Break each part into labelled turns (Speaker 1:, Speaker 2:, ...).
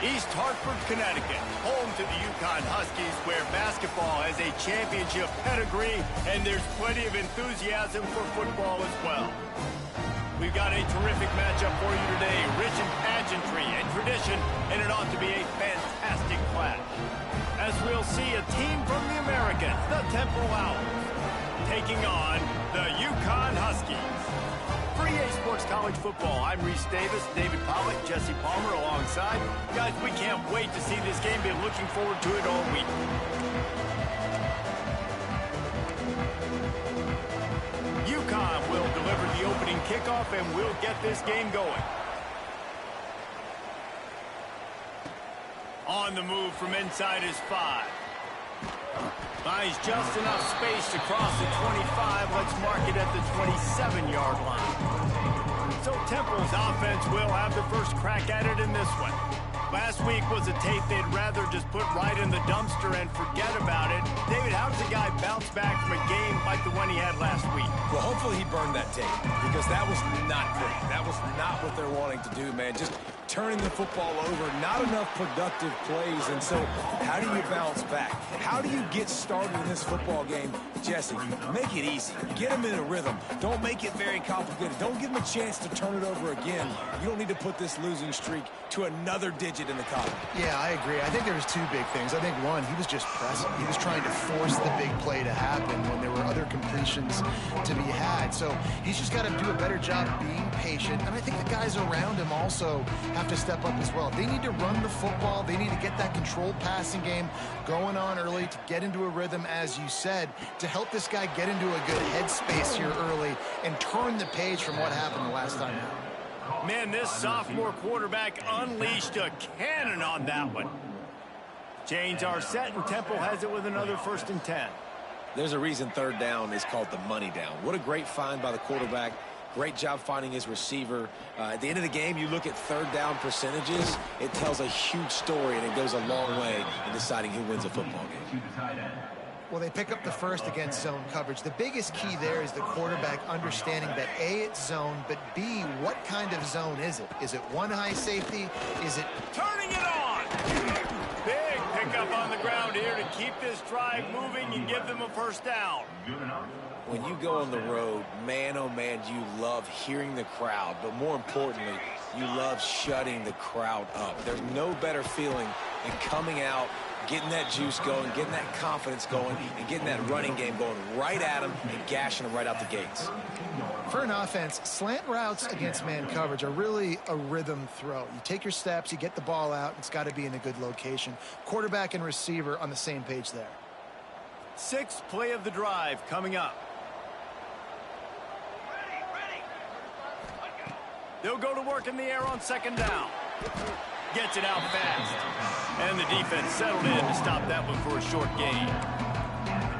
Speaker 1: East Hartford, Connecticut, home to the Uconn Huskies, where basketball has a championship pedigree, and there's plenty of enthusiasm for football as well. We've got a terrific matchup for you today, rich in pageantry and tradition, and it ought to be a fantastic clash. As we'll see a team from the Americas, the Temple Owls, taking on the Uconn Huskies. For EA Sports College Football, I'm Reese Davis, David Pollack, Jesse Palmer alongside. Guys, we can't wait to see this game. Been looking forward to it all week. Uconn will deliver the opening kickoff, and we'll get this game going. On the move from inside is 5. Buys just enough space to cross the 25. Let's mark it at the 27-yard line. So Temple's offense will have the first crack at it in this one. Last week was a tape they'd rather just put right in the dumpster and forget about it. David, how does a guy bounce back from a game like the one he had last week?
Speaker 2: Well, hopefully he burned that tape, because that was not great. That was not what they're wanting to do, man. Just turning the football over, not enough productive plays. And so how do you bounce back? How do you get started in this football game? Jesse, make it easy. Get them in a rhythm. Don't make it very complicated. Don't give them a chance to turn it over again. You don't need to put this losing streak to another digit in the column.
Speaker 3: Yeah, I agree. I think there was two big things. I think one, he was just pressing. He was trying to force the big play to happen when there were other completions to be had. So he's just got to do a better job being patient. And I think the guys around him also have to step up as well. They need to run the football. They need to get that controlled passing game going on early to get into a rhythm, as you said, to help this guy get into a good headspace here early and turn the page from what happened the last time out.
Speaker 1: Man, this sophomore quarterback unleashed a cannon on that one. Chains are set, and Temple has it with another 1st and 10.
Speaker 2: There's a reason third down is called the money down. What a great find by the quarterback. Great job finding his receiver. At the end of the game, you look at third down percentages. It tells a huge story, and it goes a long way in deciding who wins a football game.
Speaker 3: Well, they pick up the first against zone coverage. The biggest key there is the quarterback understanding that A, it's zone, but B, what kind of zone is it? Is it one high safety? Is it
Speaker 1: turning it on? Big pickup on the ground here to keep this drive moving and give them a 1st down.
Speaker 2: When you go on the road, man, oh man, you love hearing the crowd, but more importantly, you love shutting the crowd up. There's no better feeling than coming out, getting that juice going, getting that confidence going, and getting that running game going right at them and gashing them right out the gates.
Speaker 3: For an offense, slant routes against man coverage are really a rhythm throw. You take your steps, you get the ball out, it's got to be in a good location. Quarterback and receiver on the same page there.
Speaker 1: 6th play of the drive coming up. They'll go to work in the air on 2nd down. Gets it out fast. And the defense settled in to stop that one for a short gain.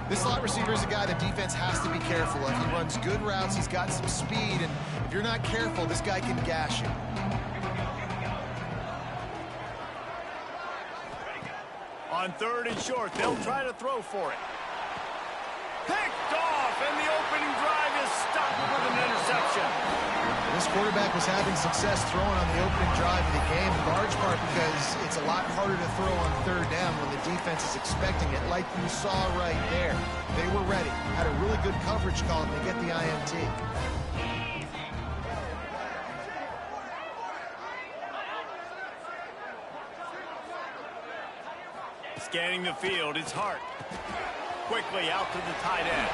Speaker 3: This slot receiver is a guy the defense has to be careful of. He runs good routes. He's got some speed. And if you're not careful, this guy can gash you.
Speaker 1: On 3rd and short, they'll try to throw for it. Picked off, and the opening drive is stopped with an interception.
Speaker 3: This quarterback was having success throwing on the opening drive of the game, in large part because it's a lot harder to throw on 3rd down when the defense is expecting it, like you saw right there. They were ready, had a really good coverage call, and they get the INT.
Speaker 1: Scanning the field, it's Hart. Quickly out to the tight end.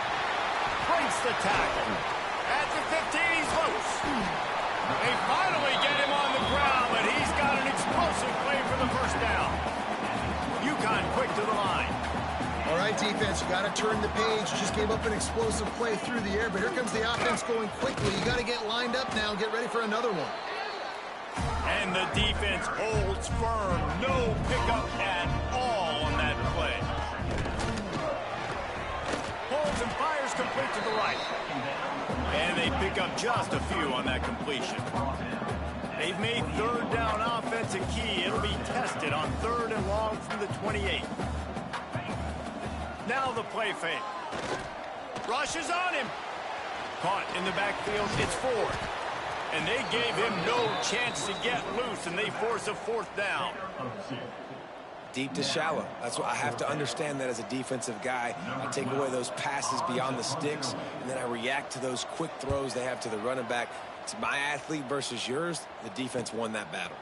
Speaker 1: Breaks the tackle. At the 15, he's loose. They finally get him on the ground, but he's got an explosive play for the 1st down. Uconn quick to the line.
Speaker 3: All right, defense, you got to turn the page. You just gave up an explosive play through the air, but here comes the offense going quickly. You got to get lined up now and get ready for another one.
Speaker 1: And the defense holds firm. No pickup at all on that play. Holds and fires complete to the right. And they pick up just a few on that completion. They've made 3rd down offense a key. It'll be tested on 3rd and long from the 28. Now the play fake. Rushes on him. Caught in the backfield. It's Ford. And they gave him no chance to get loose, and they force a fourth down.
Speaker 2: Deep to shallow. That's what I have to understand that as a defensive guy. I take away those passes beyond the sticks, and then I react to those quick throws they have to the running back. It's my athlete versus yours. The defense won that battle.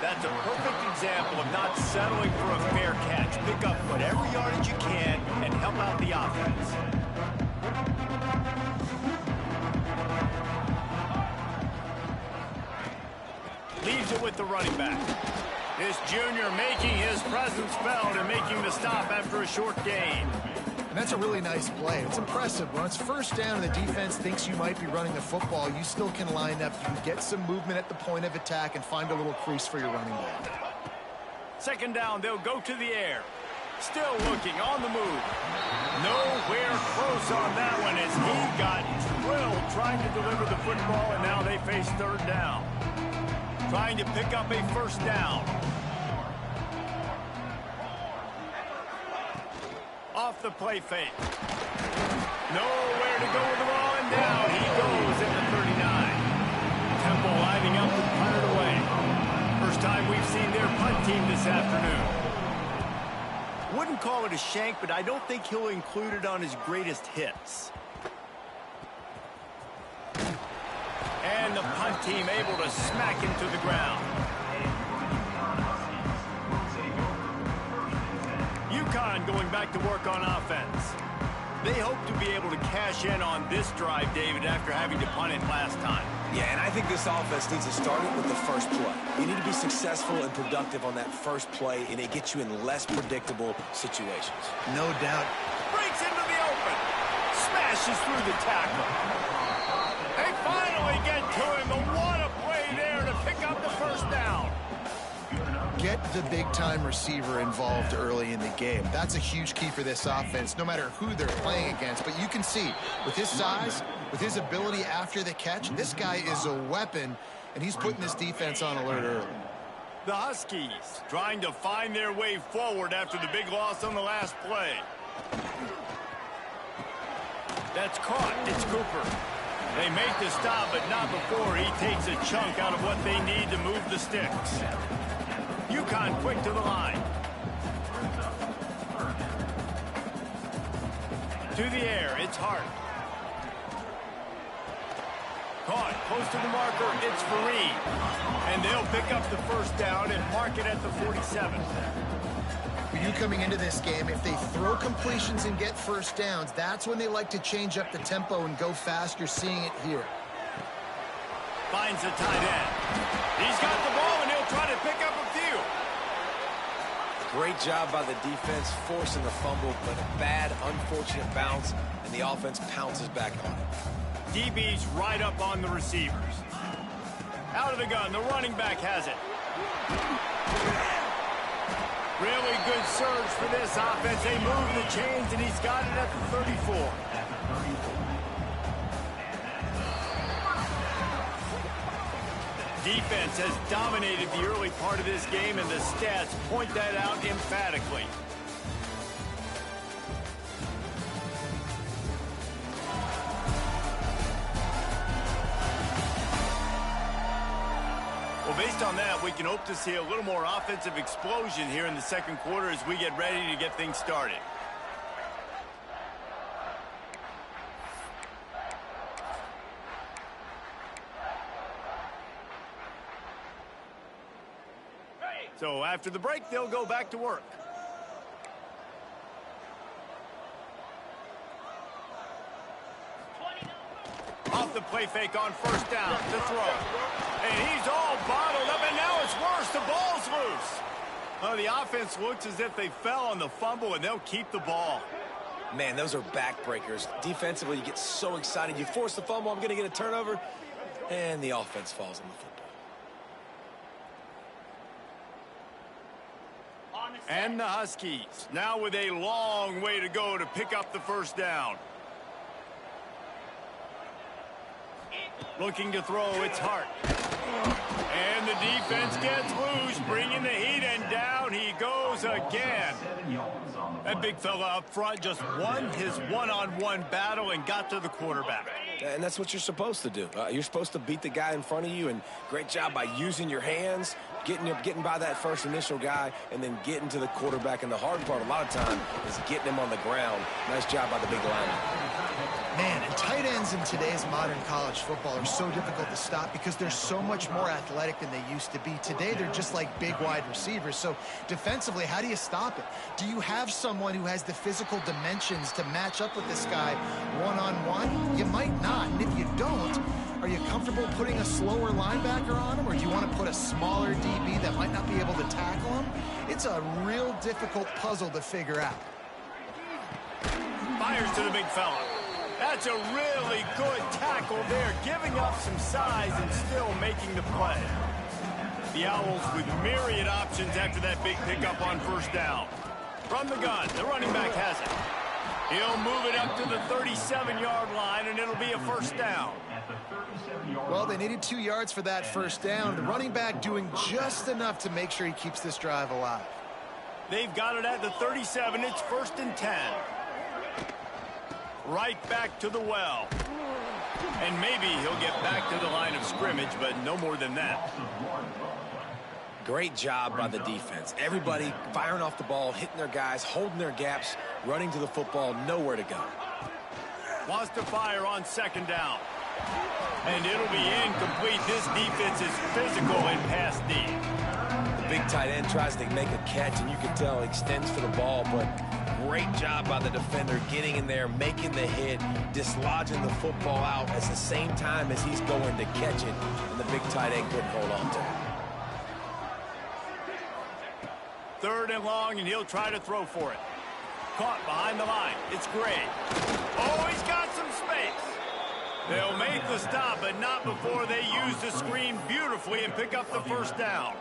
Speaker 1: That's a perfect example of not settling for a fair catch. Pick up whatever yardage you can and help out the offense. Leaves it with the running back. This junior making his presence felt and making the stop after a short gain.
Speaker 3: And that's a really nice play. It's impressive. When it's first down and the defense thinks you might be running the football, you still can line up. You can get some movement at the point of attack and find a little crease for your running back.
Speaker 1: Second down, they'll go to the air. Still looking on the move. Nowhere close on that one as he got drilled trying to deliver the football, and now they face third down. Trying to pick up a first down. Off the play fake. Nowhere to go with the ball, and down he goes at the 39. Temple lining up and punt it away. First time we've seen their punt team this afternoon. Wouldn't call it a shank, but I don't think he'll include it on his greatest hits. And the punt team able to smack him to the ground. Uconn going back to work on offense. They hope to be able to cash in on this drive, David, after having to punt it last time.
Speaker 2: Yeah, and I think this offense needs to start it with the first play. You need to be successful and productive on that first play, and it gets you in less predictable situations.
Speaker 3: No doubt.
Speaker 1: Breaks into the open. Smashes through the tackle. They finally get to him, but what a play there to pick up the first down.
Speaker 3: Get the big-time receiver involved early in the game. That's a huge key for this offense, no matter who they're playing against. But you can see, with his size, with his ability after the catch, this guy is a weapon, and he's putting this defense on alert early.
Speaker 1: The Huskies trying to find their way forward after the big loss on the last play. That's caught. It's Cooper. They make the stop, but not before he takes a chunk out of what they need to move the sticks. Uconn quick to the line. To the air, it's Hart. Caught, close to the marker, it's Fareed. And they'll pick up the first down and mark it at the 47.
Speaker 3: For you coming into this game, if they throw completions and get first downs, that's when they like to change up the tempo and go fast. You're seeing it here.
Speaker 1: Finds the tight end. He's got the ball, and he'll try to pick up a few.
Speaker 2: Great job by the defense forcing the fumble, but a bad, unfortunate bounce, and the offense pounces back on it.
Speaker 1: DB's right up on the receivers. Out of the gun, the running back has it. Really good surge for this offense. They move the chains, and he's got it at the 34. Defense has dominated the early part of this game, and the stats point that out emphatically. Well, based on that, we can hope to see a little more offensive explosion here in the second quarter as we get ready to get things started. So after the break, they'll go back to work. Off the play fake on first down to throw. And he's all bottled up, and now it's worse. The ball's loose. Oh, the offense looks as if they fell on the fumble, and they'll keep the ball.
Speaker 2: Man, those are backbreakers. Defensively, you get so excited. You force the fumble, I'm going to get a turnover, and the offense falls on the football.
Speaker 1: And the Huskies now with a long way to go to pick up the first down. Looking to throw, it's Hart. And the defense gets loose, bringing the heat, and down he goes again. That big fella up front just won his one-on-one battle and got to the quarterback.
Speaker 2: And that's what you're supposed to do. You're supposed to beat the guy in front of you, and great job by using your hands, getting by that first initial guy, and then getting to the quarterback. And the hard part a lot of time is getting him on the ground. Nice job by the big lineman.
Speaker 3: Man, and tight ends in today's modern college football are so difficult to stop because they're so much more athletic than they used to be. Today, they're just like big wide receivers. So defensively, how do you stop it? Do you have someone who has the physical dimensions to match up with this guy one-on-one? You might not. And if you don't, are you comfortable putting a slower linebacker on him, or do you want to put a smaller DB that might not be able to tackle him? It's a real difficult puzzle to figure out.
Speaker 1: Fires to the big fella. That's a really good tackle there, giving up some size and still making the play. The Owls with myriad options after that big pickup on first down. From the gun, the running back has it. He'll move it up to the 37-yard line, and it'll be a first down.
Speaker 3: Well, they needed 2 yards for that first down. The running back doing just enough to make sure he keeps this drive alive.
Speaker 1: They've got it at the 37. It's 1st and 10. Right back to the well. And maybe he'll get back to the line of scrimmage, but no more than that.
Speaker 2: Great job by the defense. Everybody firing off the ball, hitting their guys, holding their gaps, running to the football, nowhere to go.
Speaker 1: Wants to fire on 2nd down. And it'll be incomplete. This defense is physical in pass deep.
Speaker 2: The big tight end tries to make a catch, and you can tell he extends for the ball, but great job by the defender getting in there, making the hit, dislodging the football out at the same time as he's going to catch it, and the big tight end couldn't hold on to it.
Speaker 1: 3rd and long, and he'll try to throw for it. Caught behind the line. It's Gray. Oh, he's got some space. They'll make the stop, but not before they use the screen beautifully and pick up the first down.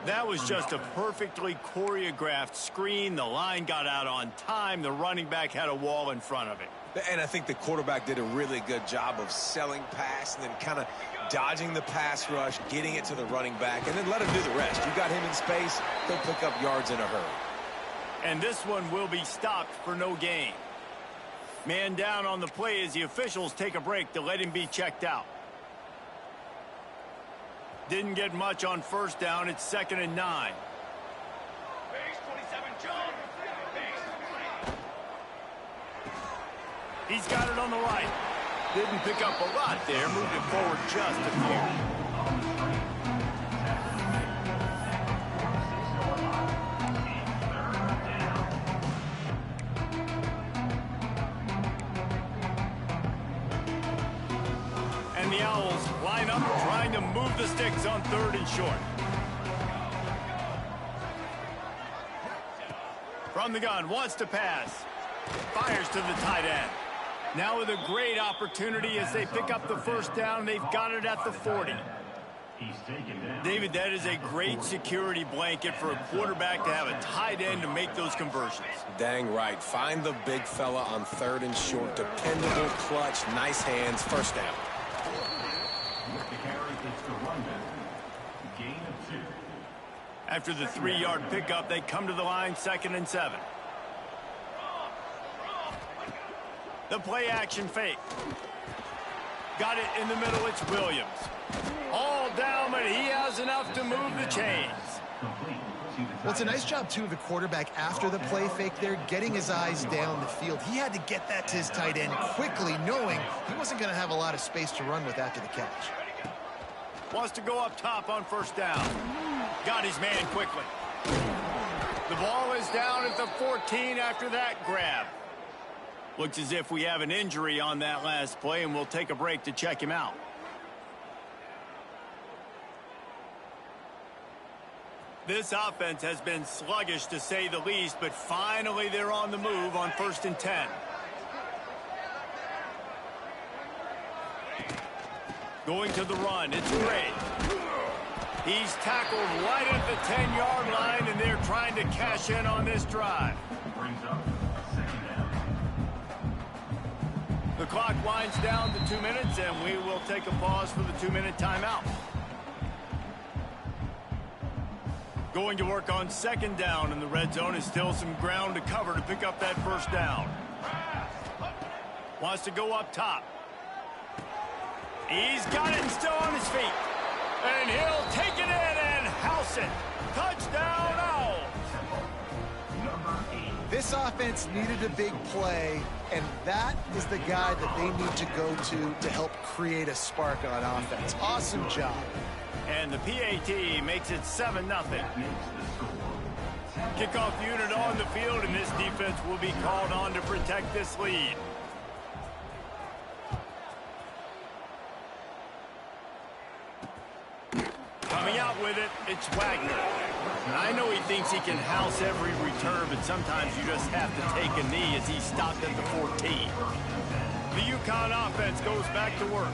Speaker 1: That was just a perfectly choreographed screen. The line got out on time. The running back had a wall in front of it.
Speaker 2: And I think the quarterback did a really good job of selling pass and then kind of dodging the pass rush, getting it to the running back, and then let him do the rest. You got him in space, he'll pick up yards in a hurry.
Speaker 1: And this one will be stopped for no gain. Man down on the play as the officials take a break to let him be checked out. Didn't get much on first down. It's 2nd and 9. He's got it on the right. Didn't pick up a lot there. Moved it forward just a few. And the Owls line up trying to move the sticks on 3rd and short. From the gun, wants to pass. Fires to the tight end. Now with a great opportunity as they pick up the first down. They've got it at the 40. David, that is a great security blanket for a quarterback to have a tight end to make those conversions.
Speaker 2: Dang right. Find the big fella on 3rd and short. Dependable, clutch, nice hands, first down.
Speaker 1: After the 3-yard pickup, they come to the line, 2nd and 7. The play action fake. Got it in the middle, it's Williams. All down, but he has enough to move the chains.
Speaker 3: Well, it's a nice job, too, of the quarterback after the play fake there, getting his eyes down the field. He had to get that to his tight end quickly, knowing he wasn't going to have a lot of space to run with after the catch.
Speaker 1: Wants to go up top on first down. Got his man quickly. The ball is down at the 14 after that grab. Looks as if we have an injury on that last play, and we'll take a break to check him out. This offense has been sluggish to say the least, but finally they're on the move on 1st and 10. Going to the run, it's Gray. He's tackled right at the 10-yard line, and they're trying to cash in on this drive. The clock winds down to 2 minutes, and we will take a pause for the 2-minute timeout. Going to work on 2nd down, and the red zone is still some ground to cover to pick up that first down. Wants to go up top. He's got it and still on his feet. And he'll take it in and house it. Touchdown, Owls.
Speaker 3: This offense needed a big play, and that is the guy that they need to go to help create a spark on offense. Awesome job.
Speaker 1: And the PAT makes it 7-0. Kickoff unit on the field, and this defense will be called on to protect this lead. Coming out with it, it's Wagner. I know he thinks he can house every return, but sometimes you just have to take a knee as he stopped at the 14. The Uconn offense goes back to work.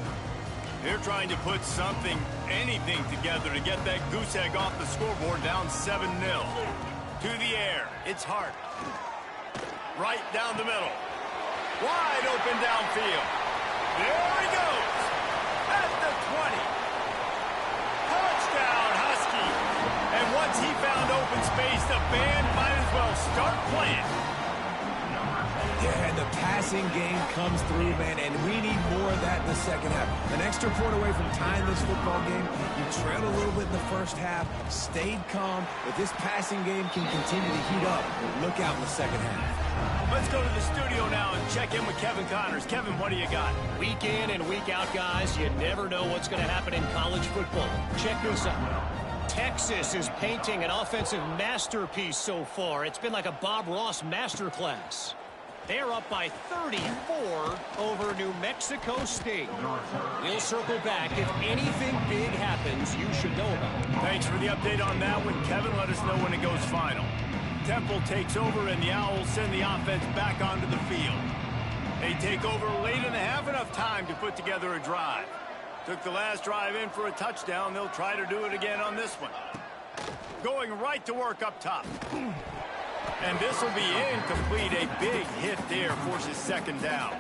Speaker 1: They're trying to put something, anything together to get that goose egg off the scoreboard down 7-0. To the air, it's Hart. Right down the middle. Wide open downfield. There he goes. At the 20. Touchdown, Husky. And once he found open space, the band might as well start playing.
Speaker 2: Yeah, and the passing game comes through, man, and we need more of that in the second half. An extra point away from tying this football game. You trailed a little bit in the first half, stayed calm. If this passing game can continue to heat up, look out in the second half.
Speaker 1: Let's go to the studio now and check in with Kevin Connors. Kevin, what do you got?
Speaker 4: Week in and week out, guys, you never know what's going to happen in college football. Check this out. Texas is painting an offensive masterpiece so far. It's been like a Bob Ross masterclass. They're up by 34 over New Mexico State. We'll circle back. If anything big happens, you should know about it.
Speaker 1: Thanks for the update on that one, Kevin. Let us know when it goes final. Temple takes over, and the Owls send the offense back onto the field. They take over late in the half, enough time to put together a drive. Took the last drive in for a touchdown. They'll try to do it again on this one. Going right to work up top. And this will be incomplete. A big hit there forces second down.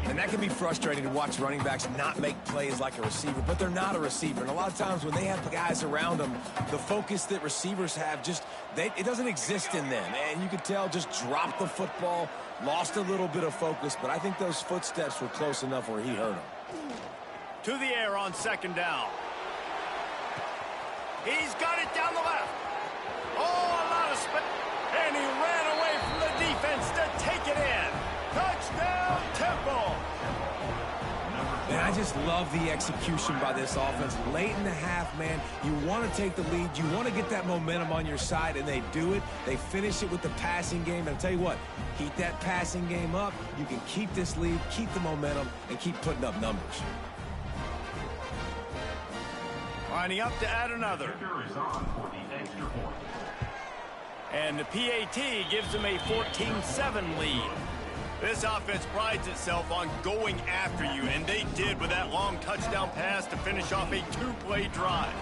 Speaker 2: And that can be frustrating to watch running backs not make plays like a receiver, but they're not a receiver. And a lot of times when they have guys around them, the focus that receivers have it doesn't exist in them. And you could tell just dropped the football, lost a little bit of focus, but I think those footsteps were close enough where he hurt him.
Speaker 1: To the air on second down. He's got it down the left. Oh, a lot of space. And he ran away from the defense to take it in. Touchdown, Temple.
Speaker 2: Man, I just love the execution by this offense. Late in the half, man, you want to take the lead. You want to get that momentum on your side, and they do it. They finish it with the passing game. And I'll tell you what, heat that passing game up. You can keep this lead, keep the momentum, and keep putting up numbers.
Speaker 1: Lining up to add another. And the PAT gives them a 14-7 lead. This offense prides itself on going after you, and they did with that long touchdown pass to finish off a two-play drive.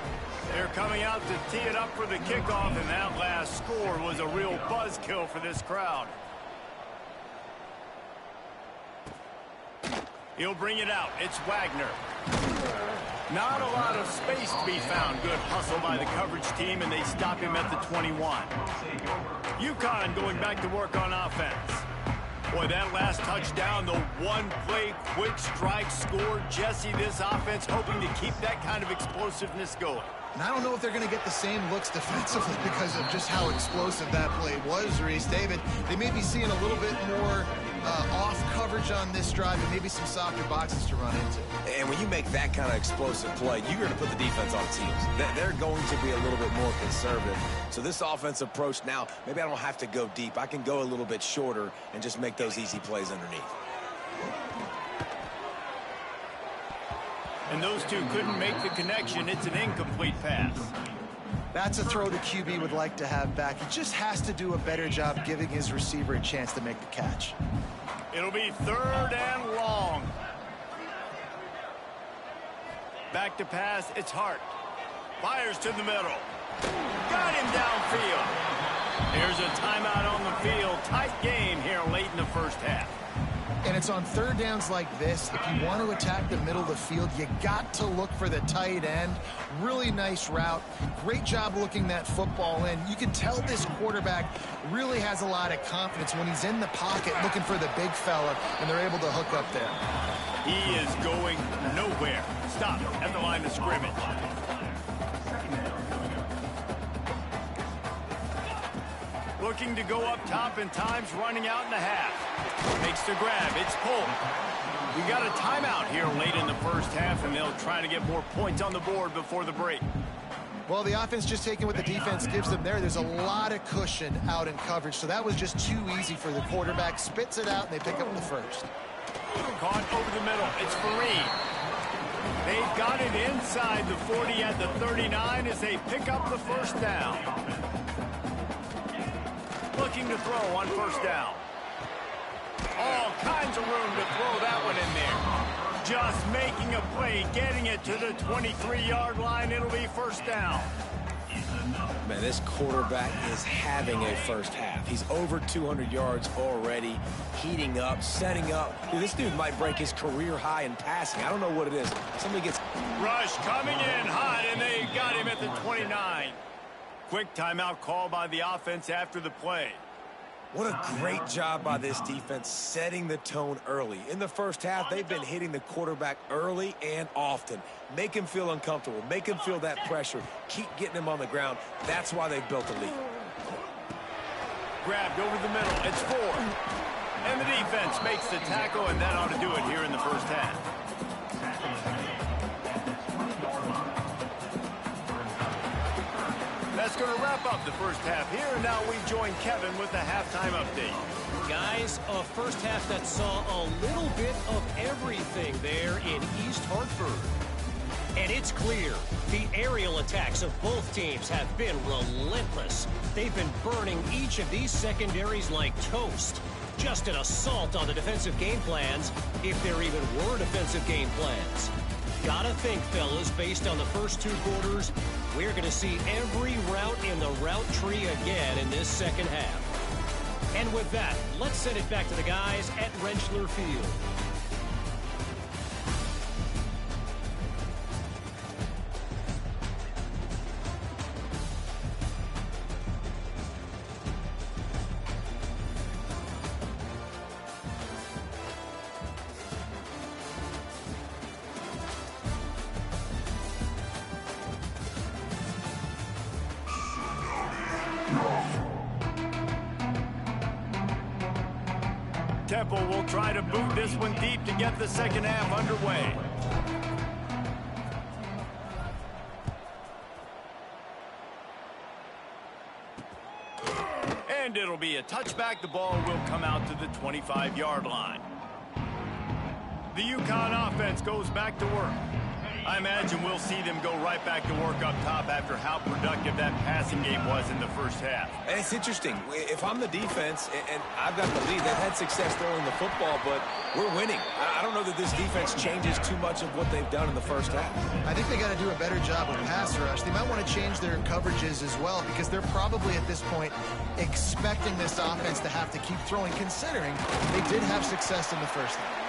Speaker 1: They're coming out to tee it up for the kickoff, and that last score was a real buzzkill for this crowd. He'll bring it out. It's Wagner. Not a lot of space to be found. Good hustle by the coverage team, and they stop him at the 21. Uconn going back to work on offense. Boy, that last touchdown, the one-play quick strike score. Jesse, this offense hoping to keep that kind of explosiveness going.
Speaker 3: And I don't know if they're going to get the same looks defensively because of just how explosive that play was, Reese. David, they may be seeing a little bit more off coverage on this drive and maybe some softer boxes to run into.
Speaker 2: And when you make that kind of explosive play, you're going to put the defense on its heels. They're going to be a little bit more conservative. So this offense approach now, maybe I don't have to go deep. I can go a little bit shorter and just make those easy plays underneath.
Speaker 1: And those two couldn't make the connection. It's an incomplete pass.
Speaker 3: That's a throw the QB would like to have back. He just has to do a better job giving his receiver a chance to make the catch.
Speaker 1: It'll be third and long. Back to pass, it's Hart. Fires to the middle. Got him downfield. Here's a timeout on the field. Tight game here late in the first half.
Speaker 3: And it's on third downs like this. If you want to attack the middle of the field, you got to look for the tight end. Really nice route. Great job looking that football in. You can tell this quarterback really has a lot of confidence when he's in the pocket looking for the big fella, and they're able to hook up there.
Speaker 1: He is going nowhere. Stop at the line of scrimmage. Looking to go up top, and time's running out in the half. Makes the grab. It's pulled. We got a timeout here late in the first half, and they'll try to get more points on the board before the break.
Speaker 3: Well, the offense just taking what the defense gives them there. There's a lot of cushion out in coverage, so that was just too easy for the quarterback. Spits it out, and they pick up the first.
Speaker 1: Caught over the middle. It's Fareed. They've got it inside the 40 at the 39 as they pick up the first down. Looking to throw on first down. All kinds of room to throw that one in there. Just making a play, getting it to the 23-yard line. It'll be first down.
Speaker 2: Man, this quarterback is having a first half. He's over 200 yards already, heating up, setting up. Dude, this dude might break his career high in passing. I don't know what it is. Somebody gets...
Speaker 1: Rush coming in hot, and they got him at the 29. Quick timeout call by the offense after the play.
Speaker 2: What a great job by this defense setting the tone early. In the first half, they've been hitting the quarterback early and often. Make him feel uncomfortable. Make him feel that pressure. Keep getting him on the ground. That's why they've built a lead.
Speaker 1: Grabbed over the middle. It's 4. And the defense makes the tackle, and that ought to do it here in the first half. That's going to wrap up the first half here, and now we join Kevin with the halftime update.
Speaker 4: Guys, a first half that saw a little bit of everything there in East Hartford. And it's clear, the aerial attacks of both teams have been relentless. They've been burning each of these secondaries like toast. Just an assault on the defensive game plans, if there even were defensive game plans. Gotta think, fellas, based on the first 2 quarters, we're going to see every route in the route tree again in this second half. And with that, let's send it back to the guys at Rentschler Field.
Speaker 1: Temple will try to boot this one deep to get the second half underway. And it'll be a touchback. The ball will come out to the 25-yard line. The Uconn offense goes back to work. I imagine we'll see them go right back to work up top after how productive that passing game was in the first half.
Speaker 2: And it's interesting. If I'm the defense and I've got the lead, they've had success throwing the football, but we're winning. I don't know that this defense changes too much of what they've done in the first half.
Speaker 3: I think they got to do a better job with pass rush. They might want to change their coverages as well, because they're probably at this point expecting this offense to have to keep throwing, considering they did have success in the first half.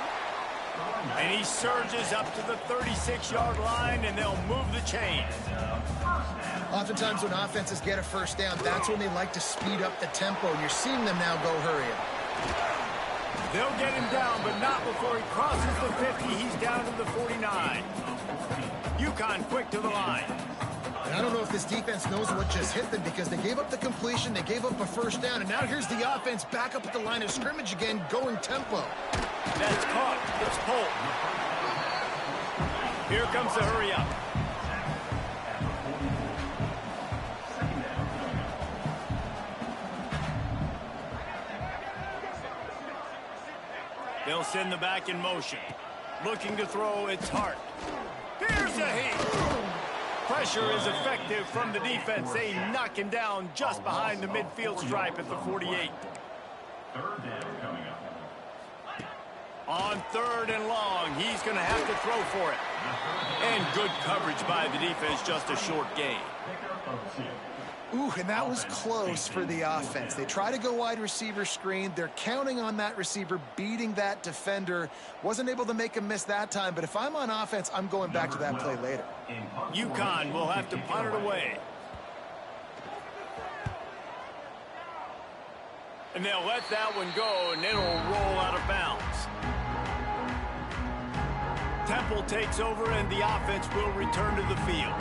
Speaker 1: And he surges up to the 36-yard line, and they'll move the chain.
Speaker 3: Oftentimes when offenses get a first down, that's when they like to speed up the tempo, and you're seeing them now go hurry up.
Speaker 1: They'll get him down, but not before he crosses the 50. He's down to the 49. Uconn quick to the line.
Speaker 3: And I don't know if this defense knows what just hit them, because they gave up the completion, they gave up a first down, and now here's the offense back up at the line of scrimmage again, going tempo.
Speaker 1: That's caught. It's pulled. Here comes the hurry up. They'll send the back in motion. Looking to throw, it's Hart. Here's a heat. Pressure is effective from the defense. They knock him down just behind the midfield stripe at the 48.
Speaker 5: Third down coming up.
Speaker 1: On 3rd and long, he's going to have to throw for it. And good coverage by the defense, just a short gain.
Speaker 3: Ooh, and that was close for the offense. They try to go wide receiver screen. They're counting on that receiver beating that defender. Wasn't able to make him miss that time, but if I'm on offense, I'm going back to that play later.
Speaker 1: Uconn will have to punt it away. And they'll let that one go, and it'll roll out of bounds. Temple takes over, and the offense will return to the field.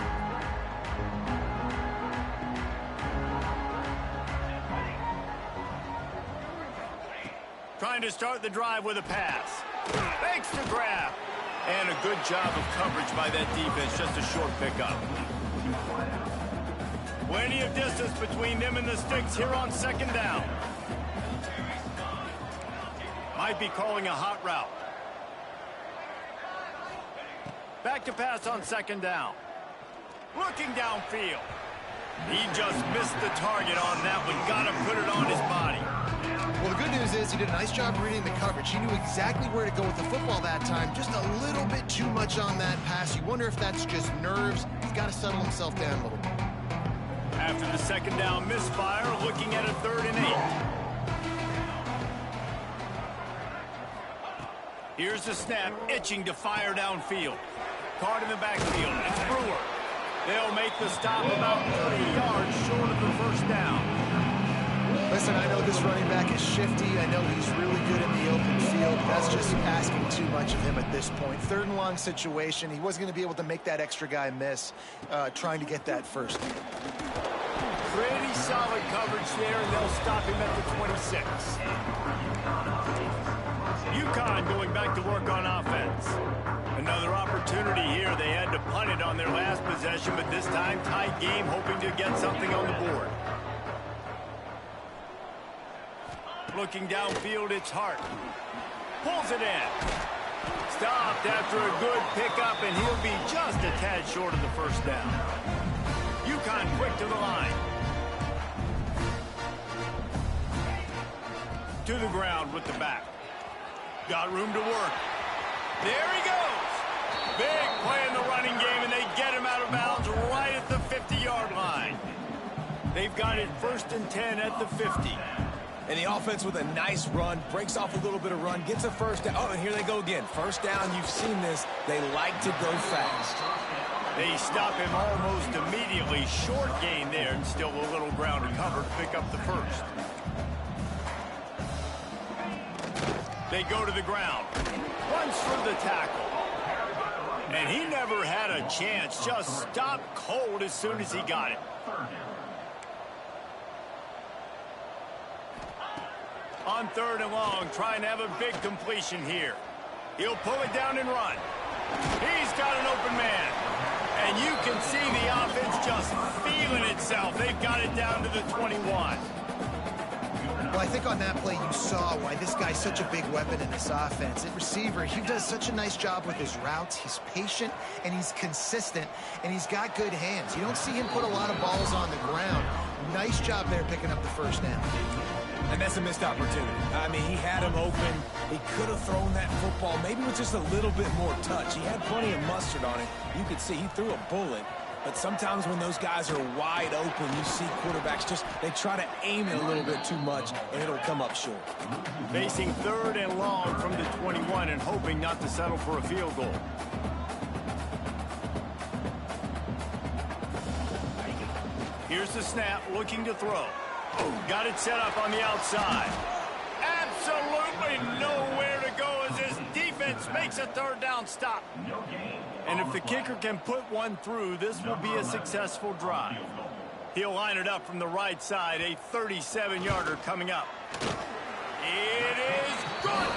Speaker 1: Trying to start the drive with a pass. Makes the grab. And a good job of coverage by that defense. Just a short pickup. Plenty of distance between them and the sticks here on second down. Might be calling a hot route. Back to pass on second down. Looking downfield. He just missed the target on that one. Got to put it on his body.
Speaker 3: Well, the good news is he did a nice job reading the coverage. He knew exactly where to go with the football that time. Just a little bit too much on that pass. You wonder if that's just nerves. He's got to settle himself down a little bit.
Speaker 1: After the second down misfire, looking at a 3rd and 8. Here's the snap, itching to fire downfield. Caught in the backfield. It's Brewer. They'll make the stop about 30 yards short of the first down.
Speaker 3: Listen, I know this running back is shifty. I know he's really good in the open field. That's just asking too much of him at this point. 3rd and long situation. He wasn't going to be able to make that extra guy miss trying to get that first.
Speaker 1: Pretty solid coverage there, and they'll stop him at the 26. Uconn going back to work on offense. Another opportunity here. They had to punt it on their last possession, but this time tight game, hoping to get something on the board. Looking downfield, it's Hart. Pulls it in. Stopped after a good pickup, and he'll be just a tad short of the first down. Uconn quick to the line. To the ground with the back. Got room to work. There he goes. Big play in the running game, and they get him out of bounds right at the 50-yard line. They've got it 1st and 10 at the 50.
Speaker 2: And the offense with a nice run, breaks off a little bit of run, gets a first down. Oh, and here they go again. First down, you've seen this. They like to go fast.
Speaker 1: They stop him almost immediately. Short gain there, and still a little ground to cover to pick up the first. They go to the ground. Runs for the tackle. And he never had a chance. Just stopped cold as soon as he got it. On 3rd and long, trying to have a big completion here. He'll pull it down and run. He's got an open man. And you can see the offense just feeling itself. They've got it down to the 21.
Speaker 3: Well, I think on that play you saw why this guy's such a big weapon in this offense. At receiver, he does such a nice job with his routes. He's patient, and he's consistent, and he's got good hands. You don't see him put a lot of balls on the ground. Nice job there picking up the first down.
Speaker 2: And that's a missed opportunity. I mean, he had him open. He could have thrown that football maybe with just a little bit more touch. He had plenty of mustard on it. You could see he threw a bullet. But sometimes when those guys are wide open, you see quarterbacks they try to aim it a little bit too much, and it'll come up short.
Speaker 1: Facing 3rd and long from the 21 and hoping not to settle for a field goal. Here's the snap, looking to throw. Got it set up on the outside. Absolutely nowhere to go as his defense makes a 3rd down stop. And if the kicker can put one through, this will be a successful drive. He'll line it up from the right side, a 37-yarder coming up. It is good.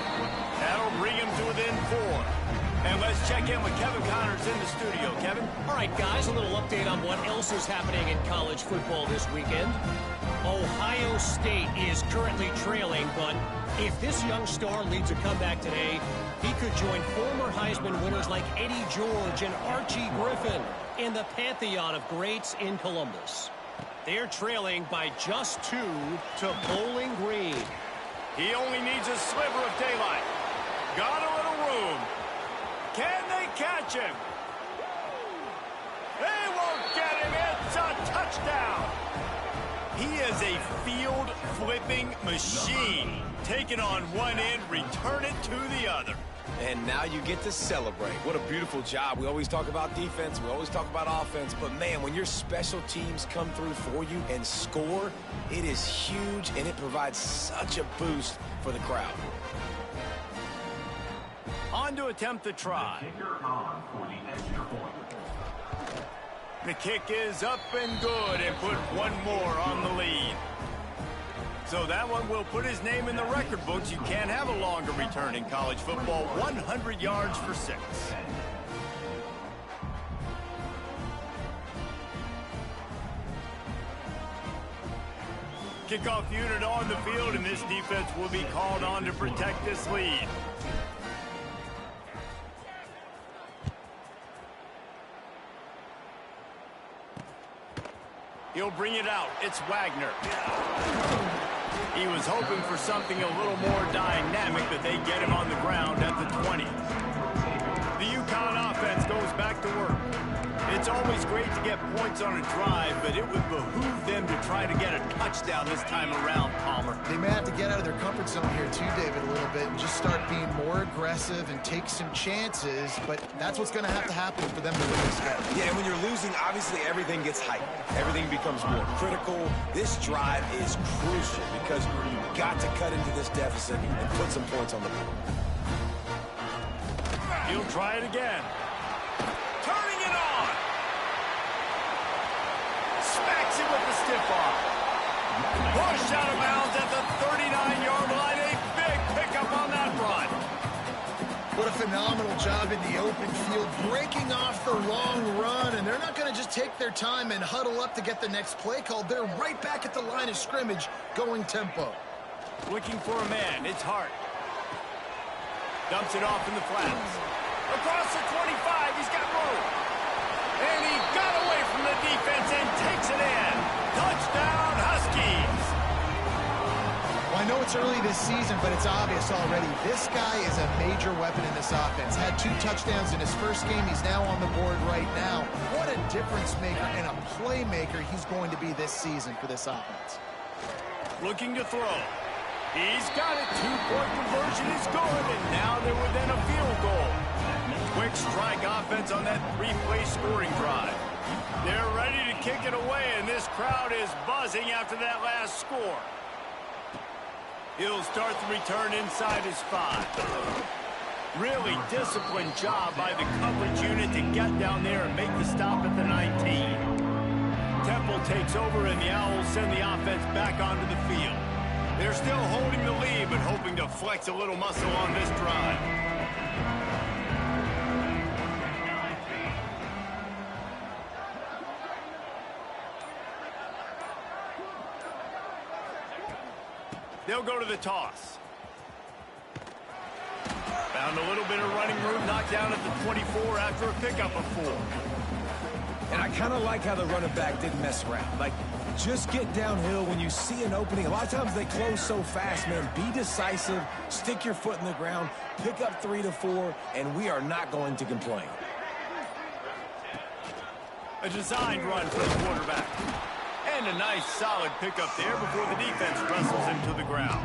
Speaker 1: That'll bring him to within 4. And let's check in with Kevin Connors in the studio. Kevin?
Speaker 4: All right, guys, a little update on what else is happening in college football this weekend. Ohio State is currently trailing, but if this young star leads a comeback today, he could join former Heisman winners like Eddie George and Archie Griffin in the pantheon of greats in Columbus. They're trailing by just 2 to Bowling Green.
Speaker 1: He only needs a sliver of daylight. Got a little room. Can they catch him? They won't get him. It's a touchdown. He is a field-flipping machine. Take it on one end, return it to the other.
Speaker 2: And now you get to celebrate. What a beautiful job. We always talk about defense. We always talk about offense. But, man, when your special teams come through for you and score, it is huge, and it provides such a boost for the crowd.
Speaker 1: On to attempt the try.
Speaker 5: Kicker on for the extra point.
Speaker 1: The kick is up and good, and put one more on the lead. So that one will put his name in the record books. You can't have a longer return in college football. 100 yards for 6. Kickoff unit on the field, and this defense will be called on to protect this lead. He'll bring it out. It's Wagner. He was hoping for something a little more dynamic, but they get him on the ground at the 20. The Uconn offense goes back to work. It's always great to get points on a drive, but it would behoove them to try to get a touchdown this time around, Palmer.
Speaker 3: They may have to get out of their comfort zone here too, David, a little bit, and just start being more aggressive and take some chances, but that's what's going to happen for them to win this game.
Speaker 2: Yeah, and when you're losing, obviously everything gets heightened. Everything becomes more critical. This drive is crucial because you've got to cut into this deficit and put some points on the board.
Speaker 1: He'll try it again. Turning it on. Smacks it with the stiff arm. Pushed out of bounds at the 39-yard line. A big pickup on that run.
Speaker 3: What a phenomenal job in the open field, breaking off the long run, and they're not going to just take their time and huddle up to get the next play called. They're right back at the line of scrimmage, going tempo.
Speaker 1: Looking for a man. It's Hart. Dumps it off in the flats. Across the 25, he's got room. And he got away from the defense and takes it in. Touchdown, Huskies.
Speaker 3: Well, I know it's early this season, but it's obvious already. This guy is a major weapon in this offense. Had 2 touchdowns in his first game. He's now on the board right now. What a difference maker and a playmaker he's going to be this season for this offense.
Speaker 1: Looking to throw. He's got it. 2-point conversion is good, and now they're within a field goal. Quick strike offense on that 3-play scoring drive. They're ready to kick it away, and this crowd is buzzing after that last score. He'll start the return inside his 5. Really disciplined job by the coverage unit to get down there and make the stop at the 19. Temple takes over, and the Owls send the offense back onto the field. They're still holding the lead, but hoping to flex a little muscle on this drive. They'll go to the toss. Found a little bit of running room, knocked down at the 24 after a pickup of 4.
Speaker 2: And I kind of like how the running back didn't mess around. Like, just get downhill when you see an opening. A lot of times they close so fast, man. Be decisive, stick your foot in the ground, pick up 3 to 4, and we are not going to complain.
Speaker 1: A designed run for the quarterback. And a nice solid pickup there before the defense wrestles him to the ground.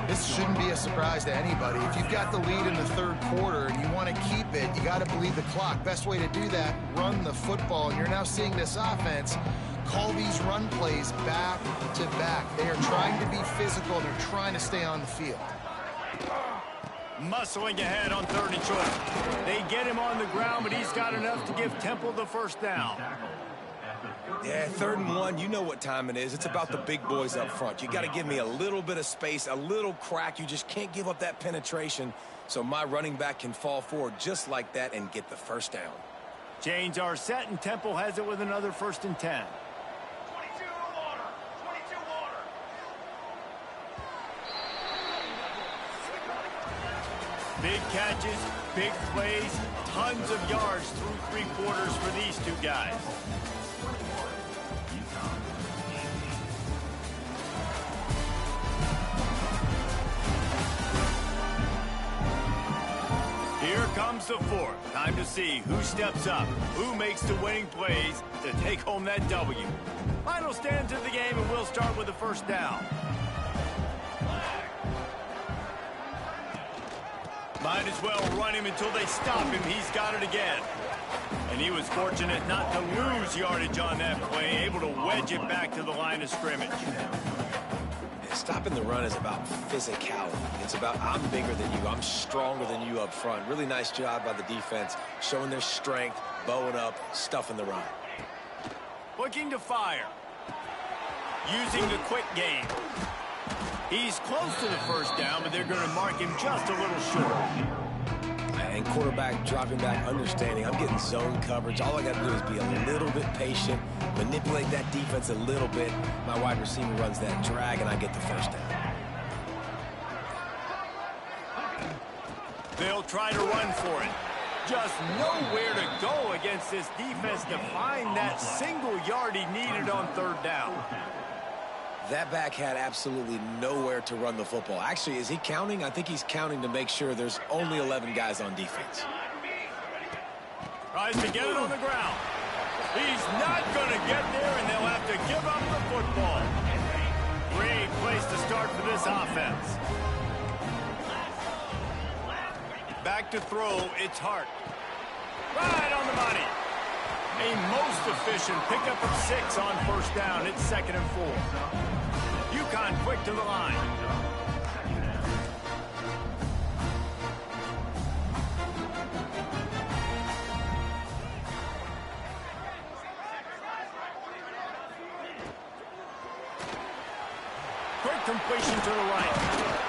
Speaker 3: This shouldn't be a surprise to anybody. If you've got the lead in the 3rd quarter and you want to keep it, you got to bleed the clock. Best way to do that, run the football. And you're now seeing this offense call these run plays back to back. They are trying to be physical. They're trying to stay on the field.
Speaker 1: Muscling ahead on 3rd and short. They get him on the ground, but he's got enough to give Temple the first down.
Speaker 2: Yeah, 3rd and 1, you know what time it is. It's about the big boys up front. You got to give me a little bit of space, a little crack. You just can't give up that penetration so my running back can fall forward just like that and get the first down.
Speaker 1: Chains are set, and Temple has it with another 1st and 10.
Speaker 5: 22 water. 22 water.
Speaker 1: Big catches, big plays, tons of yards through 3 quarters for these 2 guys. Here comes the 4th. Time to see who steps up, who makes the winning plays to take home that W. Final stands of the game, and we'll start with the first down. Might as well run him until they stop him. He's got it again. And he was fortunate not to lose yardage on that play, able to wedge it back to the line of scrimmage.
Speaker 2: stopping the run is about physicality. It's about I'm bigger than you, I'm stronger than you up front. Really nice job by the defense, showing their strength, bowing up, stuffing the run.
Speaker 1: Looking to fire. Using the quick game. He's close to the first down, but they're going to mark him just a little short.
Speaker 2: And quarterback dropping back, understanding I'm getting zone coverage. All I got to do is be a little bit patient, manipulate that defense a little bit. My wide receiver runs that drag, and I get the first down.
Speaker 1: They'll try to run for it. Just nowhere to go against this defense to find that single yard he needed on third down.
Speaker 2: That back had absolutely nowhere to run the football. Actually, is he counting? I think he's counting to make sure there's only 11 guys on defense.
Speaker 1: Tries to get it on the ground. He's not going to get there, and they'll have to give up the football. Great place to start for this offense. Back to throw, it's Hart. Right on the money. A most efficient pickup of 6 on first down. It's 2nd and 4. Uconn quick to the line. Quick completion to the right.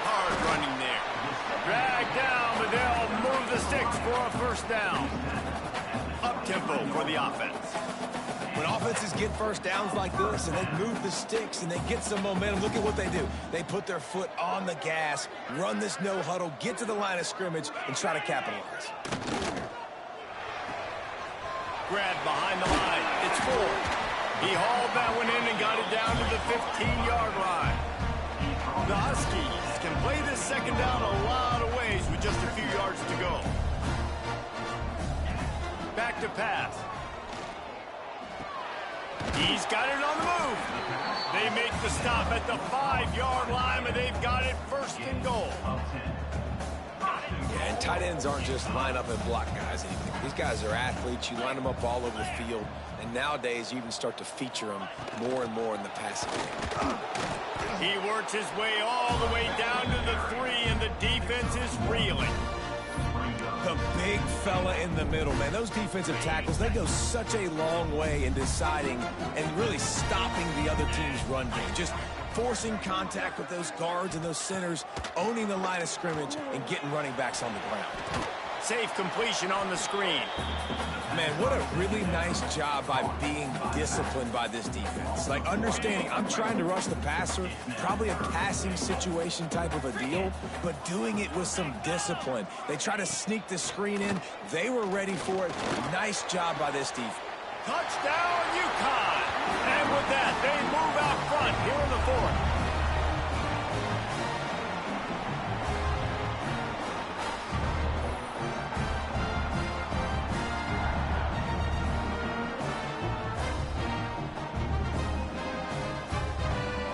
Speaker 1: Hard running there. Drag down, but they'll move the sticks for a first down. Up-tempo for the offense.
Speaker 2: When offenses get first downs like this and they move the sticks and they get some momentum, look at what they do. They put their foot on the gas, run this no huddle, get to the line of scrimmage, and try to capitalize.
Speaker 1: Grab behind the line. It's 4. He hauled that one in and got it down to the 15-yard line. The Huskies can play this second down a lot of ways with just a few yards to go. Back to pass. He's got it on the move. They make the stop at the 5-yard line, but they've got it 1st and goal.
Speaker 2: Yeah, and tight ends aren't just line up and block guys anymore. These guys are athletes. You line them up all over the field, and nowadays you even start to feature them more and more in the passing game.
Speaker 1: He works his way all the way down to the 3, and the defense is reeling.
Speaker 2: The big fella in the middle, man. Those defensive tackles, they go such a long way in deciding and really stopping the other team's run game. Just forcing contact with those guards and those centers, owning the line of scrimmage, and getting running backs on the ground.
Speaker 1: Safe completion on the screen.
Speaker 2: Man, what a really nice job by being disciplined by this defense. Like, understanding I'm trying to rush the passer, probably a passing situation type of a deal, but doing it with some discipline. They try to sneak the screen in. They were ready for it. Nice job by this defense.
Speaker 1: Touchdown, Uconn! And with that, they move out front here in the 4th.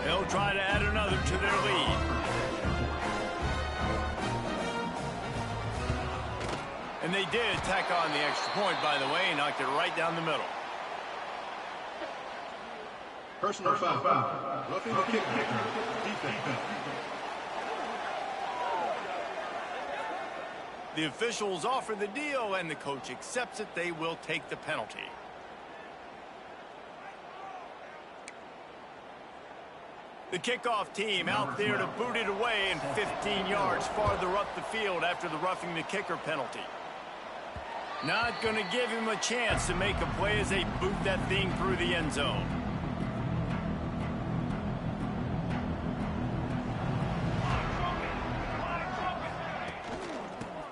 Speaker 1: They'll try to add another to their lead. And they did tack on the extra point, by the way, and knocked it right down the middle.
Speaker 5: Personal foul. Roughing the kick. Defense.
Speaker 1: The officials offer the deal, and the coach accepts it. They will take the penalty. The kickoff team out there to boot it away and 15 yards farther up the field after the roughing the kicker penalty. Not going to give him a chance to make a play as they boot that thing through the end zone.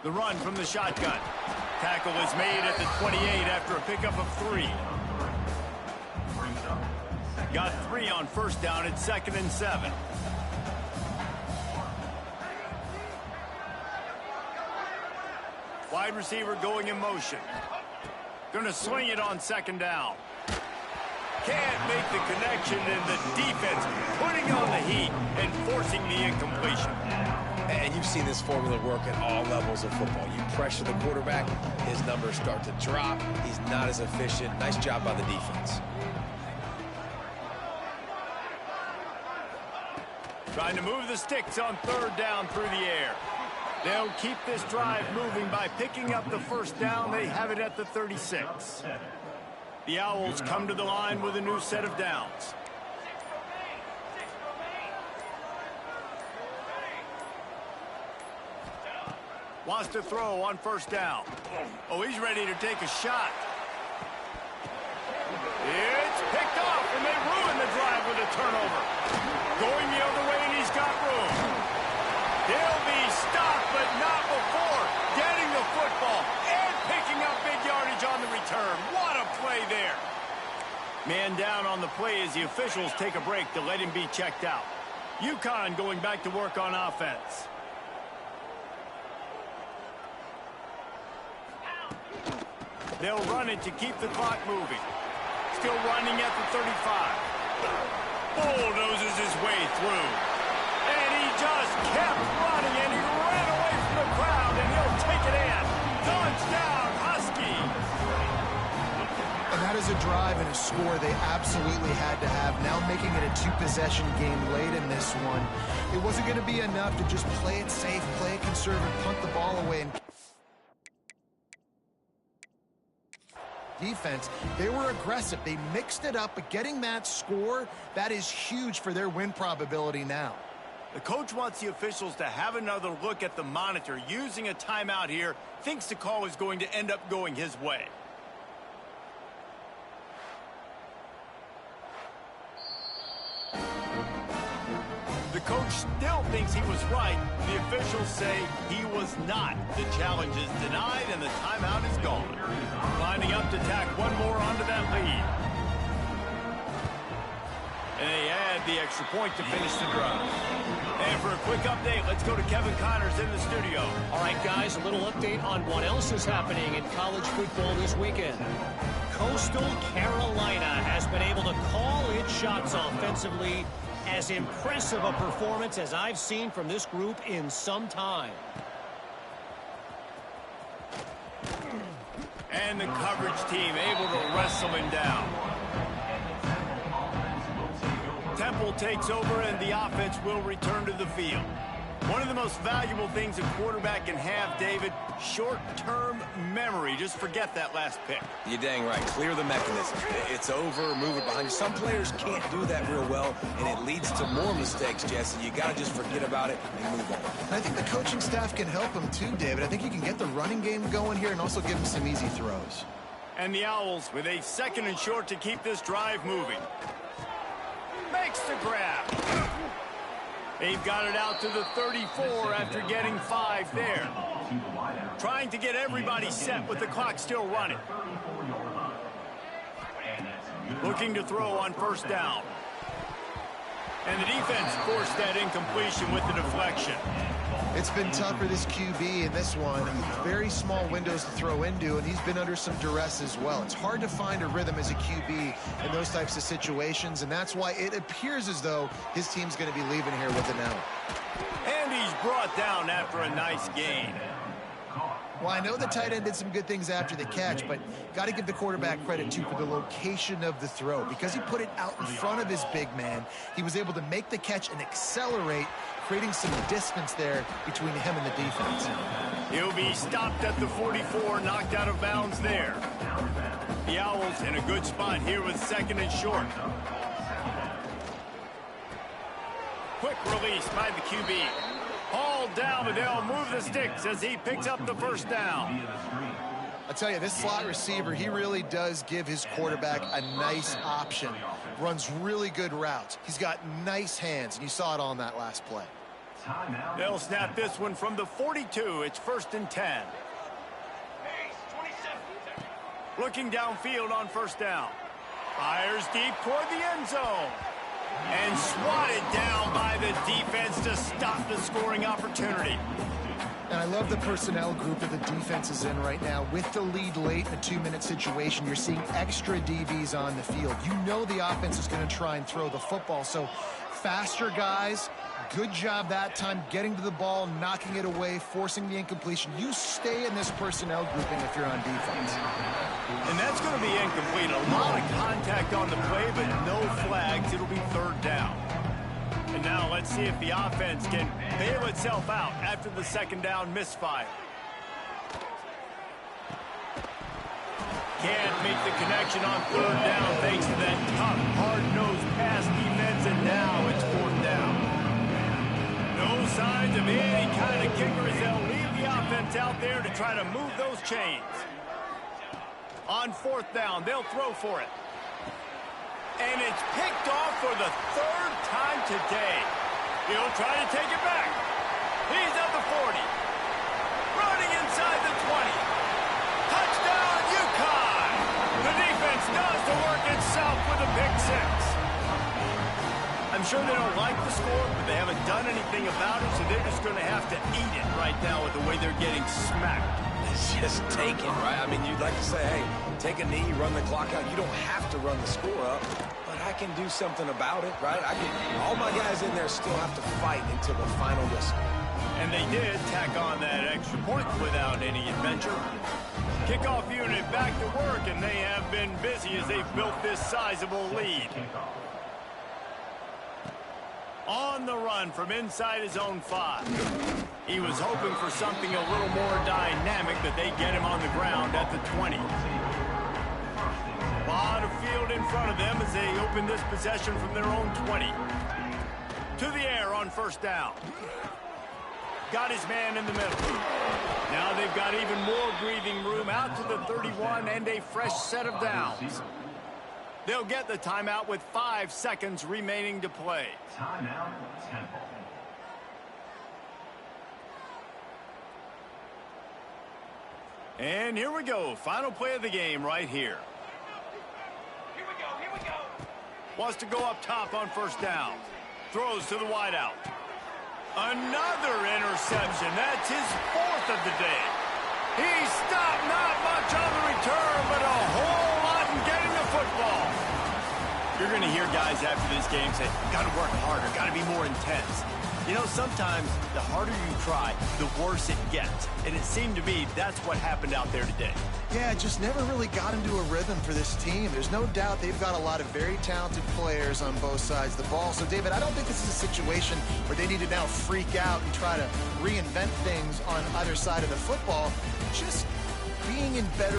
Speaker 1: The run from the shotgun. Tackle is made at the 28 after a pickup of 3. Got 3 on first down at 2nd and 7. Wide receiver going in motion. Gonna swing it on 2nd down. Can't make the connection, and the defense putting on the heat and forcing the incompletion.
Speaker 2: And you've seen this formula work at all levels of football. You pressure the quarterback, his numbers start to drop. He's not as efficient. Nice job by the defense.
Speaker 1: Trying to move the sticks on third down through the air. They'll keep this drive moving by picking up the first down. They have it at the 36. The Owls come to the line with a new set of downs. Wants to throw on first down. Oh, he's ready to take a shot. It's picked off, and they ruin the drive with a turnover. Going the other way, and he's got room. He'll be stopped, but not before getting the football and picking up big yardage on the return. What a play there. Man down on the play as the officials take a break to let him be checked out. Uconn going back to work on offense. They'll run it to keep the clock moving. Still running at the 35. Bulldozes his way through. And he just kept running, and he ran away from the crowd, and he'll take it in. Touchdown, Husky.
Speaker 3: And that is a drive and a score they absolutely had to have. Now making it a two-possession game late in this one. It wasn't going to be enough to just play it safe, play it conservative, punt the ball away, and defense. They were aggressive. They mixed it up, but getting that score, that is huge for their win probability now.
Speaker 1: The coach wants the officials to have another look at the monitor. Using a timeout here, thinks the call is going to end up going his way. The coach still thinks he was right. The officials say he was not. The challenge is denied, and the timeout is gone. Lining up to tack one more onto that lead. And they add the extra point to finish the drive. And for a quick update, let's go to Kevin Connors in the studio.
Speaker 4: All right, guys, a little update on what else is happening in college football this weekend. Coastal Carolina has been able to call its shots offensively. As impressive a performance as I've seen from this group in some time.
Speaker 1: And the coverage team able to wrestle him down. Temple takes over, and the offense will return to the field. One of the most valuable things a quarterback can have, David, short-term memory. Just forget that last pick.
Speaker 2: You're dang right. Clear the mechanism. It's over, move it behind you. Some players can't do that real well, and it leads to more mistakes, Jesse. You got to just forget about it and move on.
Speaker 3: I think the coaching staff can help him too, David. I think you can get the running game going here and also give him some easy throws.
Speaker 1: And the Owls with a second and short to keep this drive moving. Makes the grab. They've got it out to the 34 after getting 5 there. Trying to get everybody set with the clock still running. Looking to throw on first down. And the defense forced that incompletion with the deflection.
Speaker 3: It's been tough for this QB in this one. Very small windows to throw into, and he's been under some duress as well. It's hard to find a rhythm as a QB in those types of situations, and that's why it appears as though his team's going to be leaving here with an L.
Speaker 1: And he's brought down after a nice gain.
Speaker 3: Well, I know the tight end did some good things after the catch, but got to give the quarterback credit, too, for the location of the throw. Because he put it out in front of his big man, he was able to make the catch and accelerate, creating some distance there between him and the defense.
Speaker 1: He'll be stopped at the 44, knocked out of bounds there. The Owls in a good spot here with second and short. Quick release by the QB. Hauled down, but they'll move the sticks as he picks up the first down.
Speaker 3: I'll tell you, this slot receiver, he really does give his quarterback a nice option. Runs really good routes. He's got nice hands, and you saw it on that last play.
Speaker 1: They'll snap this one from the 42. It's 1st and 10. Looking downfield on first down. Fires deep toward the end zone. And swatted down by the defense to stop the scoring opportunity.
Speaker 3: And I love the personnel group that the defense is in right now. With the lead late in a 2-minute situation, you're seeing extra DBs on the field. You know the offense is going to try and throw the football. So faster guys, good job that time getting to the ball, knocking it away, forcing the incompletion. You stay in this personnel grouping if you're on defense.
Speaker 1: And that's going to be incomplete. A lot of contact on the play, but no flags. It'll be 3rd down. And now let's see if the offense can bail itself out after the second down misfire. Can't make the connection on third down thanks to that tough, hard-nosed pass defense, and now it's fourth down. No signs of any kind of kicker as they'll leave the offense out there to try to move those chains. On fourth down, they'll throw for it. And it's picked off for the third time today. He'll try to take it back. He's at the 40. Running inside the 20. Touchdown, Uconn! The defense does the work itself with a pick six. I'm sure they don't like the score, but they haven't done anything about it, so they're just going to have to eat it right now with the way they're getting smacked.
Speaker 2: Just take it, right? I mean, you'd like to say, hey, take a knee, run the clock out. You don't have to run the score up, but I can do something about it, right? All my guys in there still have to fight until the final whistle.
Speaker 1: And they did tack on that extra point without any adventure. Kickoff unit back to work, and they have been busy as they've built this sizable lead. On the run from inside his own 5. He was hoping for something a little more dynamic, but they get him on the ground at the 20. Lot of field in front of them as they open this possession from their own 20. To the air on first down. Got his man in the middle. Now they've got even more breathing room out to the 31 and a fresh set of downs. They'll get the timeout with 5 seconds remaining to play.
Speaker 5: Timeout, Temple.
Speaker 1: And here we go. Final play of the game right here.
Speaker 6: Here we go.
Speaker 1: Wants to go up top on first down. Throws to the wideout. Another interception. That's his 4th of the day. He stopped not much on the return, but a whole lot in getting the football. You're going to hear guys after this game say, got to work harder, got to be more intense. You know, sometimes the harder you try, the worse it gets. And it seemed to me that's what happened out there today.
Speaker 3: Yeah, it just never really got into a rhythm for this team. There's no doubt they've got a lot of very talented players on both sides of the ball. So, David, I don't think this is a situation where they need to now freak out and try to reinvent things on either side of the football. Just being in better